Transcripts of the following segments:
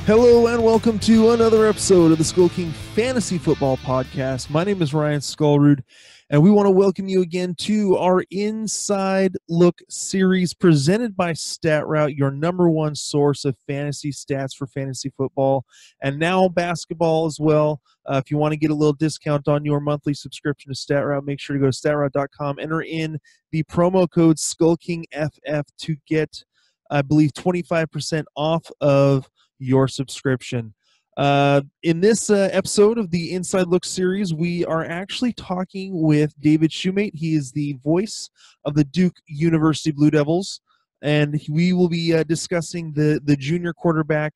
Hello and welcome to another episode of the SkullKing Fantasy Football Podcast. My name is Ryan Skullroot, and we want to welcome you again to our Inside Look series presented by StatRoute, your number one source of fantasy stats for fantasy football and now basketball as well. If you want to get a little discount on your monthly subscription to StatRoute, make sure to go to statroute.com, enter in the promo code SkullKingFF to get, I believe, 25% off of your subscription. In this episode of the Inside Look series, we are actually talking with David Shumate. He is the voice of the Duke University Blue Devils, and we will be discussing the junior quarterback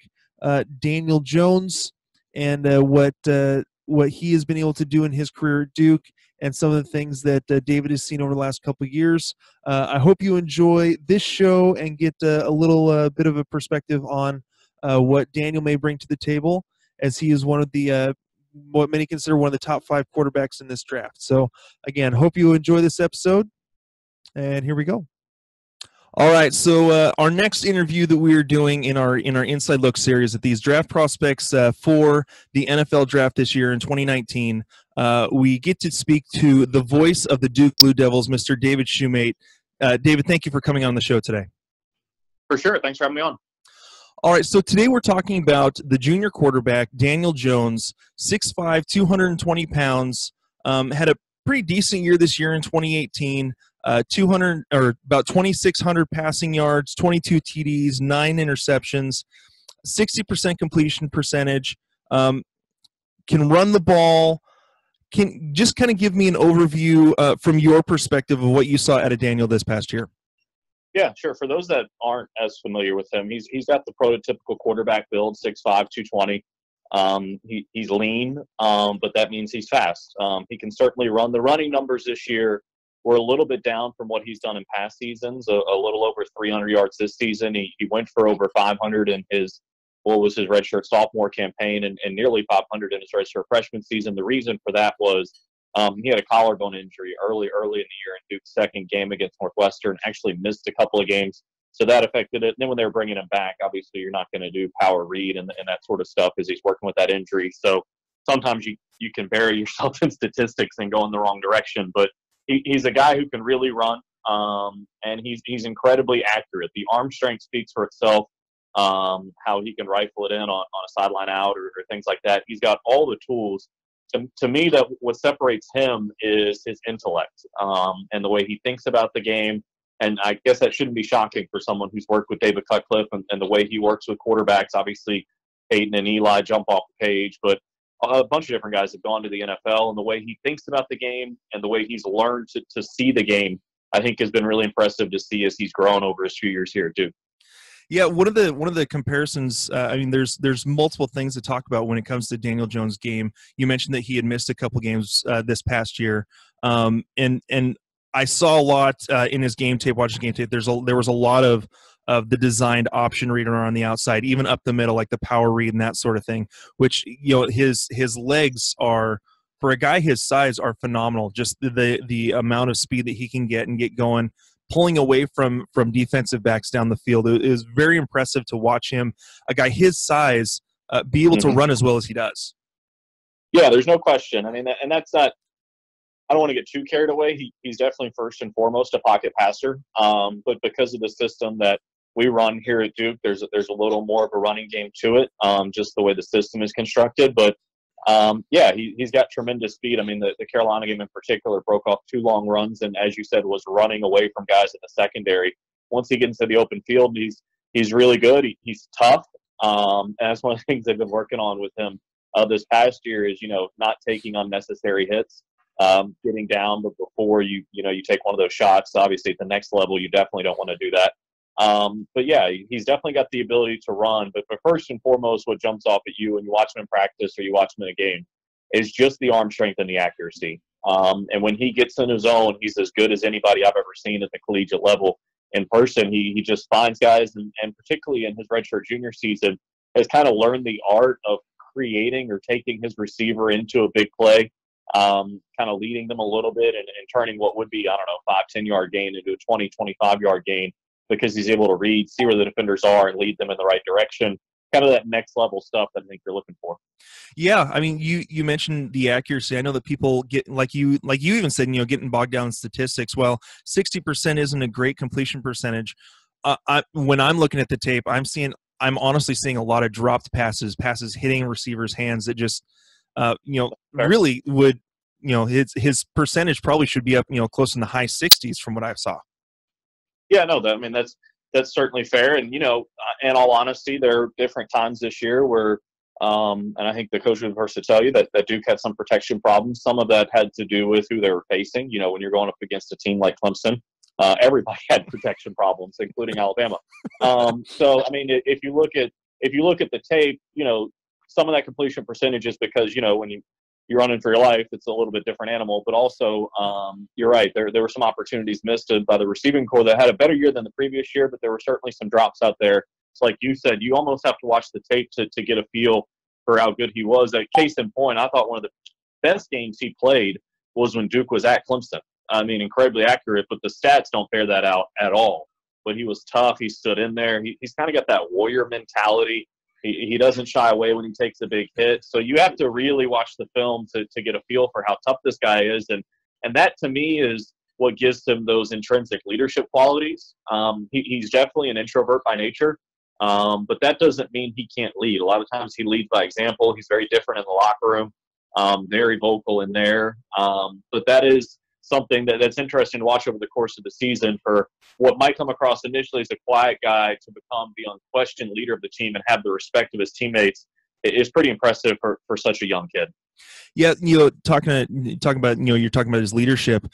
Daniel Jones and what he has been able to do in his career at Duke and some of the things that David has seen over the last couple of years. I hope you enjoy this show and get a little bit of a perspective on what Daniel may bring to the table, as he is one of the what many consider one of the top 5 quarterbacks in this draft. So again, hope you enjoy this episode, and here we go. All right, so our next interview that we are doing in our Inside Look series at these draft prospects for the NFL draft this year in 2019, we get to speak to the voice of the Duke Blue Devils, Mr. David Shumate. David, thank you for coming on the show today. For sure. Thanks for having me on. All right, so today we're talking about the junior quarterback, Daniel Jones, 6'5", 220 pounds, had a pretty decent year this year in 2018, about 2,600 passing yards, 22 TDs, 9 interceptions, 60% completion percentage, can run the ball. Can just kind of give me an overview from your perspective of what you saw out of Daniel this past year. Yeah, sure. For those that aren't as familiar with him, he's got the prototypical quarterback build, 6'5", 220. He's lean, but that means he's fast. He can certainly run. The running numbers this year were a little bit down from what he's done in past seasons, a little over 300 yards this season. He went for over 500 in his redshirt sophomore campaign and nearly 500 in his redshirt freshman season. The reason for that was he had a collarbone injury early in the year in Duke's second game against Northwestern, actually missed a couple of games, so that affected it. And then when they were bringing him back, obviously you're not going to do power read and that sort of stuff as he's working with that injury. So sometimes you can bury yourself in statistics and go in the wrong direction. But he's a guy who can really run, and he's incredibly accurate. The arm strength speaks for itself, how he can rifle it in on a sideline out or things like that. He's got all the tools. To me, that what separates him is his intellect and the way he thinks about the game. And I guess that shouldn't be shocking for someone who's worked with David Cutcliffe and the way he works with quarterbacks. Obviously, Peyton and Eli jump off the page, but a bunch of different guys have gone to the NFL, and the way he thinks about the game and the way he's learned to see the game, I think has been really impressive to see as he's grown over his few years here at Duke. Yeah, one of the comparisons. I mean, there's multiple things to talk about when it comes to Daniel Jones' game. You mentioned that he had missed a couple games this past year, and I saw a lot in his game tape. Watching game tape, there was a lot of the designed option read on the outside, even up the middle, like the power read and that sort of thing. Which his legs are, for a guy his size, are phenomenal. Just the amount of speed that he can get and get going, pulling away from defensive backs down the field. It is very impressive to watch him, a guy his size, be able to run as well as he does. Yeah, there's no question. I mean, and that's not – I don't want to get too carried away. He's definitely first and foremost a pocket passer. But because of the system that we run here at Duke, there's a little more of a running game to it, just the way the system is constructed. But yeah, he's got tremendous speed. I mean, the Carolina game in particular broke off 2 long runs, and as you said, was running away from guys in the secondary. Once he gets into the open field, he's really good. He's tough, and that's one of the things they've been working on with him this past year is not taking unnecessary hits, getting down, but before you take one of those shots. Obviously, at the next level, you definitely don't want to do that. But yeah, he's definitely got the ability to run. But first and foremost, what jumps off at you when you watch him in practice or you watch him in a game is just the arm strength and the accuracy. And when he gets in his zone, he's as good as anybody I've ever seen at the collegiate level in person. He just finds guys, and particularly in his redshirt junior season, has kind of learned the art of creating or taking his receiver into a big play, kind of leading them a little bit and turning what would be, 5-10 yard gain into a 20-25 yard gain, because he's able to read, see where the defenders are, and lead them in the right direction. kind of that next level stuff that I think you're looking for. Yeah, I mean, you mentioned the accuracy. I know that people get like you even said, getting bogged down in statistics. Well, 60% isn't a great completion percentage. When I'm looking at the tape, I'm honestly seeing a lot of dropped passes hitting receivers' hands that just, really would, his percentage probably should be up, close in the high 60s from what I saw. Yeah, no, that's certainly fair. And, in all honesty, there are different times this year where, and I think the coach would first to tell you that Duke had some protection problems. Some of that had to do with who they were facing. When you're going up against a team like Clemson, everybody had protection problems, including Alabama. So, I mean, if you look at the tape, some of that completion percentage is because, when you're running for your life, it's a little bit different animal. But also, you're right. There were some opportunities missed by the receiving corps that had a better year than the previous year, but there were certainly some drops out there. It's like you said, you almost have to watch the tape to get a feel for how good he was. Case in point, I thought one of the best games he played was when Duke was at Clemson. I mean, incredibly accurate, but the stats don't bear that out at all. But he was tough. He stood in there. He's kind of got that warrior mentality. He doesn't shy away when he takes a big hit. So you have to really watch the film to get a feel for how tough this guy is. And that, to me, is what gives him those intrinsic leadership qualities. He's definitely an introvert by nature, but that doesn't mean he can't lead. A lot of times he leads by example. He's very different in the locker room, very vocal in there. But that is something that's interesting to watch over the course of the season for what might come across initially as a quiet guy to become the unquestioned leader of the team and have the respect of his teammates. It is pretty impressive for such a young kid. Yeah, talking about you're talking about his leadership,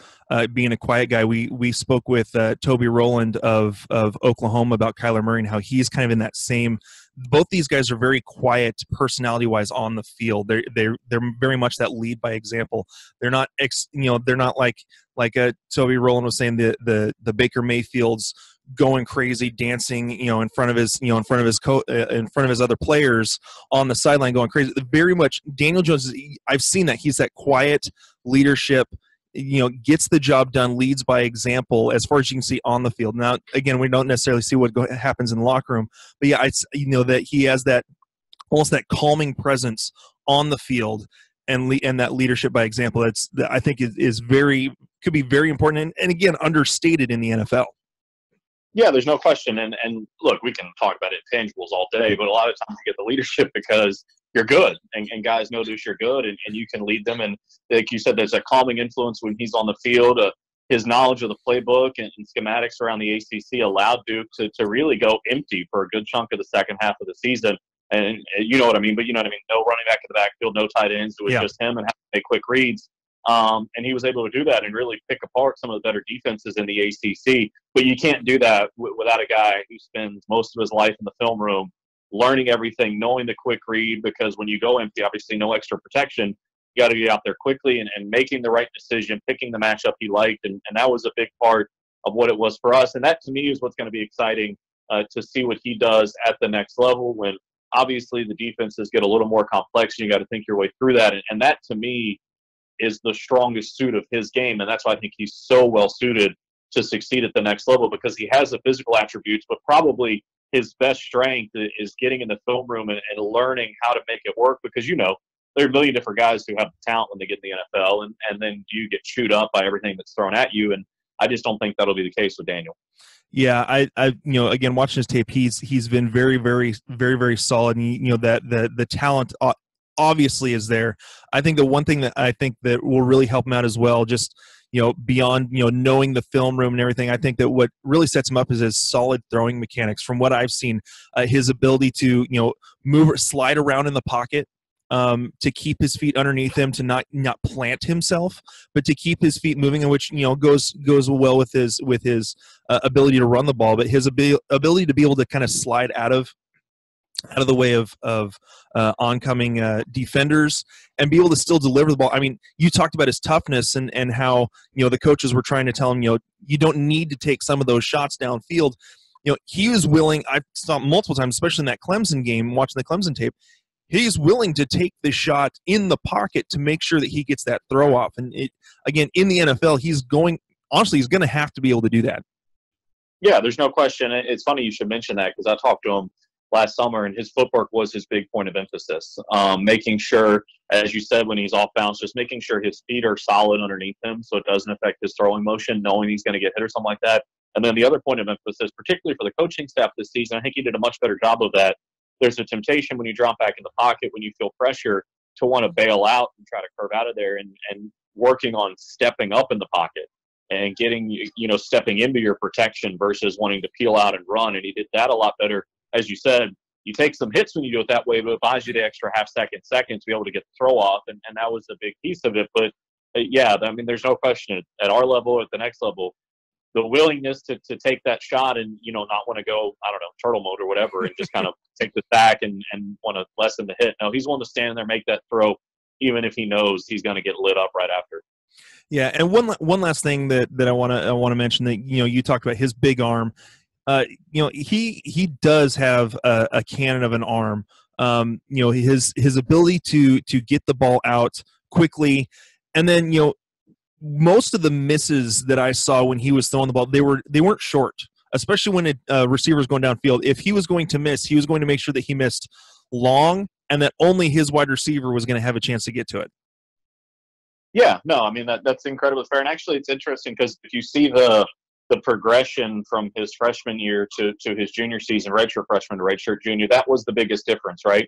being a quiet guy. We spoke with Toby Rowland of Oklahoma about Kyler Murray and how he's kind of in that same. Both these guys are very quiet personality-wise on the field. They're very much that lead by example. They're not they're not like Toby Rowland was saying the Baker Mayfield's going crazy, dancing, in front of his other players on the sideline, going crazy. Very much Daniel Jones. I've seen that he's that quiet leadership. Gets the job done, leads by example, as far as you can see on the field. Now, again, we don't necessarily see what happens in the locker room, but yeah, that he has that almost that calming presence on the field and that leadership by example. I think could be very important and again understated in the NFL. Yeah, there's no question. And look, we can talk about intangibles all day, but a lot of times you get the leadership because you're good and guys notice you're good and you can lead them. And like you said, there's a calming influence when he's on the field. His knowledge of the playbook and schematics around the ACC allowed Duke to really go empty for a good chunk of the second half of the season. And you know what I mean? But you know what I mean? No running back in the backfield, no tight ends. It was just him and having to make quick reads. And he was able to do that and really pick apart some of the better defenses in the ACC. But you can't do that without a guy who spends most of his life in the film room, learning everything, knowing the quick read, because when you go empty, obviously no extra protection. You got to get out there quickly and making the right decision, picking the matchup he liked. And that was a big part of what it was for us. And that, to me, is what's going to be exciting to see what he does at the next level when, obviously, the defenses get a little more complex and you got to think your way through that. And that, to me, is the strongest suit of his game. And that's why I think he's so well suited to succeed at the next level because he has the physical attributes, but probably his best strength is getting in the film room and learning how to make it work because, there are a million different guys who have the talent when they get in the NFL, and then you get chewed up by everything that's thrown at you. And I just don't think that'll be the case with Daniel. Yeah, I again, watching his tape, he's been very, very, very, very solid. And that the talent obviously is there. I think the one thing that I think that will really help him out as well, just beyond knowing the film room and everything, I think that what really sets him up is his solid throwing mechanics. From what I've seen, his ability to slide around in the pocket. To keep his feet underneath him, to not plant himself, but to keep his feet moving, and which goes well with his ability to run the ball, but his ability to be able to kind of slide out of the way of oncoming defenders and be able to still deliver the ball. I mean, you talked about his toughness and how the coaches were trying to tell him you don't need to take some of those shots downfield. He was willing. I saw multiple times, especially in that Clemson game, watching the Clemson tape. He's willing to take the shot in the pocket to make sure that he gets that throw off. And again, in the NFL, he's going to have to be able to do that. Yeah, there's no question. It's funny you should mention that because I talked to him last summer, and his footwork was his big point of emphasis. Making sure, as you said, when he's off balance, just making sure his feet are solid underneath him so it doesn't affect his throwing motion, knowing he's going to get hit or something like that. And then the other point of emphasis, particularly for the coaching staff this season, I think he did a much better job of that. There's a temptation when you drop back in the pocket, when you feel pressure, to want to bail out and try to curve out of there, and working on stepping up in the pocket and getting, stepping into your protection versus wanting to peel out and run. And he did that a lot better. As you said, you take some hits when you do it that way, but it buys you the extra half second to be able to get the throw off. And that was a big piece of it. But yeah, I mean, there's no question at our level, at the next level, the willingness to take that shot and, not want to go, I don't know, turtle mode or whatever, and just kind of take the sack and want to lessen the hit. No, he's willing to stand there, make that throw, even if he knows he's going to get lit up right after. Yeah, and one last thing that I want to mention, that you talked about his big arm. He does have a cannon of an arm. His ability to get the ball out quickly, and then most of the misses that I saw when he was throwing the ball, they weren't short, especially when a receiver's going downfield. If he was going to miss, he was going to make sure that he missed long, and that only his wide receiver was going to have a chance to get to it. Yeah, no, I mean, that's incredibly fair. And actually, it's interesting because if you see the progression from his freshman year to his junior season, redshirt freshman to redshirt junior, that was the biggest difference, right?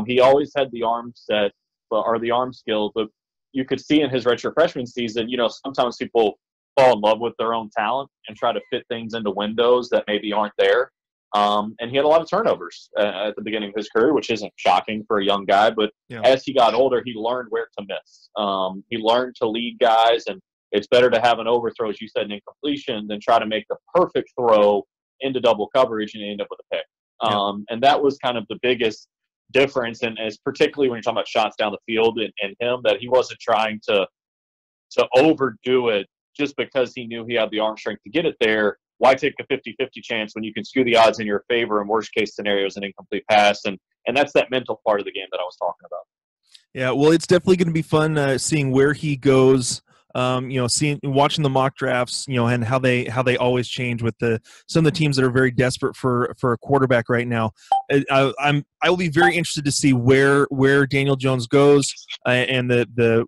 He always had the arm set or the arm skill, but you could see in his redshirt freshman season, sometimes people fall in love with their own talent and try to fit things into windows that maybe aren't there. And he had a lot of turnovers at the beginning of his career, which isn't shocking for a young guy. But as he got older, he learned where to miss. He learned to lead guys, and it's better to have an overthrow, as you said, an incompletion, than try to make the perfect throw into double coverage and end up with a pick. And that was kind of the biggest difference, and as particularly when you're talking about shots down the field and him, that he wasn't trying to overdo it just because he knew he had the arm strength to get it there. Why take a 50-50 chance when you can skew the odds in your favor, and worst case scenarios an incomplete pass? And that's that mental part of the game that I was talking about. Yeah, well, it's definitely going to be fun seeing where he goes. Watching the mock drafts, and how they always change with some of the teams that are very desperate for a quarterback right now. I will be very interested to see where Daniel Jones goes and the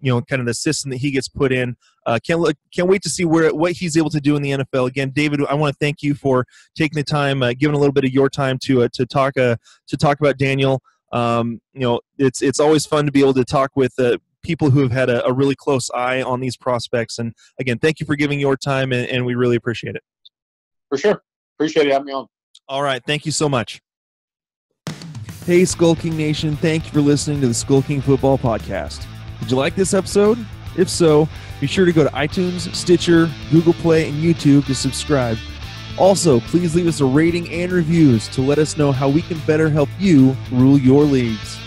kind of the system that he gets put in. Can't wait to see what he's able to do in the NFL. Again, David, I want to thank you for taking the time, giving a little bit of your time to talk about Daniel. It's always fun to be able to talk with people who have had a really close eye on these prospects. And again, thank you for giving your time, and we really appreciate it. For sure. Appreciate you having me on. All right. Thank you so much. Hey, SkullKing Nation. Thank you for listening to the SkullKing Football Podcast. Did you like this episode? If so, be sure to go to iTunes, Stitcher, Google Play, and YouTube to subscribe. Also, please leave us a rating and reviews to let us know how we can better help you rule your leagues.